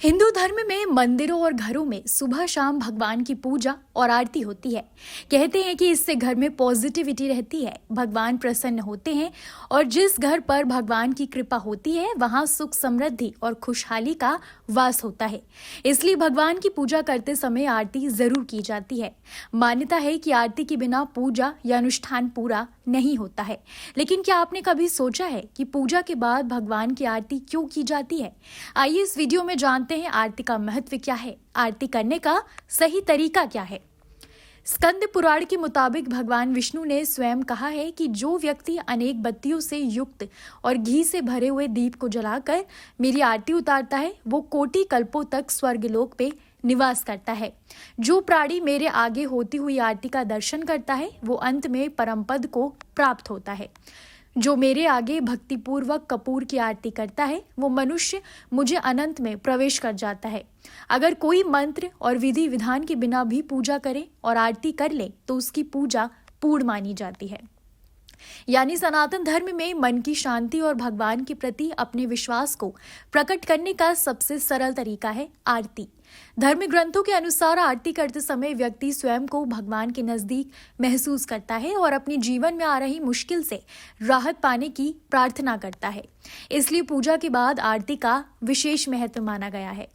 हिंदू धर्म में मंदिरों और घरों में सुबह शाम भगवान की पूजा और आरती होती है। कहते हैं कि इससे घर में पॉजिटिविटी रहती है, भगवान प्रसन्न होते हैं और जिस घर पर भगवान की कृपा होती है वहां सुख समृद्धि और खुशहाली का वास होता है। इसलिए भगवान की पूजा करते समय आरती जरूर की जाती है। मान्यता है कि आरती के बिना पूजा या अनुष्ठान पूरा नहीं होता है। लेकिन क्या आपने कभी सोचा है कि पूजा के बाद भगवान की आरती क्यों की जाती है? आइए इस वीडियो में जानते हैं आरती का महत्व क्या है, आरती करने का सही तरीका क्या है। स्कंद पुराण के मुताबिक भगवान विष्णु ने स्वयं कहा है कि जो व्यक्ति अनेक बत्तियों से युक्त और घी से भरे हुए दीप को जलाकर मेरी आरती उतारता है वो कोटि कल्पों तक स्वर्गलोक पे निवास करता है। जो प्राणी मेरे आगे होती हुई आरती का दर्शन करता है वो अंत में परम पद को प्राप्त होता है। जो मेरे आगे भक्तिपूर्वक कपूर की आरती करता है वो मनुष्य मुझे अनंत में प्रवेश कर जाता है। अगर कोई मंत्र और विधि विधान के बिना भी पूजा करे और आरती कर ले तो उसकी पूजा पूर्ण मानी जाती है। यानी सनातन धर्म में मन की शांति और भगवान के प्रति अपने विश्वास को प्रकट करने का सबसे सरल तरीका है आरती। धर्म ग्रंथों के अनुसार आरती करते समय व्यक्ति स्वयं को भगवान के नजदीक महसूस करता है और अपने जीवन में आ रही मुश्किल से राहत पाने की प्रार्थना करता है। इसलिए पूजा के बाद आरती का विशेष महत्व माना गया है।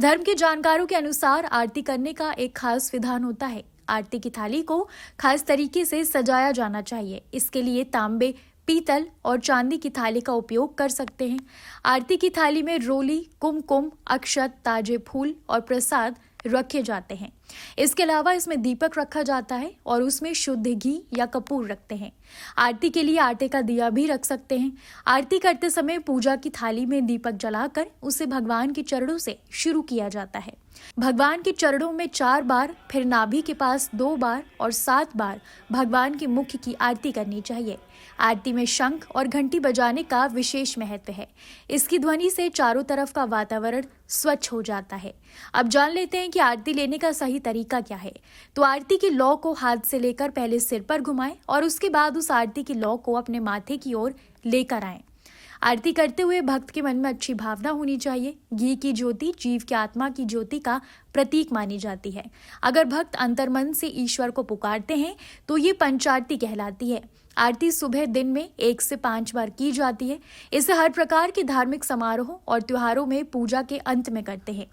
धर्म के जानकारों के अनुसार आरती करने का एक खास विधान होता है। आरती की थाली को खास तरीके से सजाया जाना चाहिए। इसके लिए तांबे, पीतल और चांदी की थाली का उपयोग कर सकते हैं। आरती की थाली में रोली, कुमकुम, अक्षत, ताजे फूल और प्रसाद रखे जाते हैं। इसके अलावा इसमें दीपक रखा जाता है और उसमें शुद्ध घी या कपूर रखते हैं। आरती के लिए आटे का दिया भी रख सकते हैं। आरती करते समय पूजा की थाली में दीपक जलाकर उसे भगवान के चरणों से शुरू किया जाता है। भगवान के चरणों में 4 बार, फिर नाभि के पास 2 बार और 7 बार भगवान के मुख की आरती करनी चाहिए। आरती में शंख और घंटी बजाने का विशेष महत्व है। इसकी ध्वनि से चारों तरफ का वातावरण स्वच्छ हो जाता है। अब जान लेते हैं कि आरती लेने का सही तरीका क्या है। तो आरती की लौ को हाथ से लेकर पहले सिर पर घुमाएं और उसके बाद उस आरती की लौ को अपने माथे की ओर लेकर आएं। आरती करते हुए भक्त के मन में अच्छी भावना होनी चाहिए। घी की ज्योति जीव की आत्मा की ज्योति का प्रतीक मानी जाती है। अगर भक्त अंतर्मन से ईश्वर को पुकारते हैं तो ये पंचारती कहलाती है। आरती सुबह दिन में 1 से 5 बार की जाती है। इसे हर प्रकार के धार्मिक समारोह और त्योहारों में पूजा के अंत में करते हैं।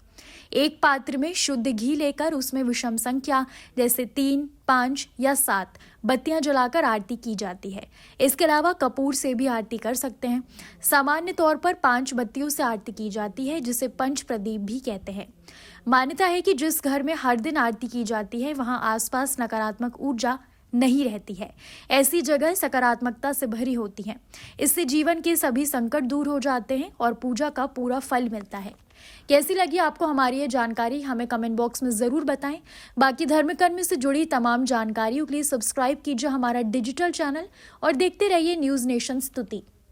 एक पात्र में शुद्ध घी लेकर उसमें विषम संख्या जैसे 3, 5 या 7 बत्तियां जलाकर आरती की जाती है। इसके अलावा कपूर से भी आरती कर सकते हैं। सामान्य तौर पर 5 बत्तियों से आरती की जाती है जिसे पंच प्रदीप भी कहते हैं। मान्यता है कि जिस घर में हर दिन आरती की जाती है वहां आसपास नकारात्मक ऊर्जा नहीं रहती है। ऐसी जगह सकारात्मकता से भरी होती हैं। इससे जीवन के सभी संकट दूर हो जाते हैं और पूजा का पूरा फल मिलता है। कैसी लगी आपको हमारी ये जानकारी, हमें कमेंट बॉक्स में जरूर बताएं। बाकी धर्म कर्म से जुड़ी तमाम जानकारियों के लिए सब्सक्राइब कीजिए हमारा डिजिटल चैनल और देखते रहिए न्यूज़ नेशन स्तुति।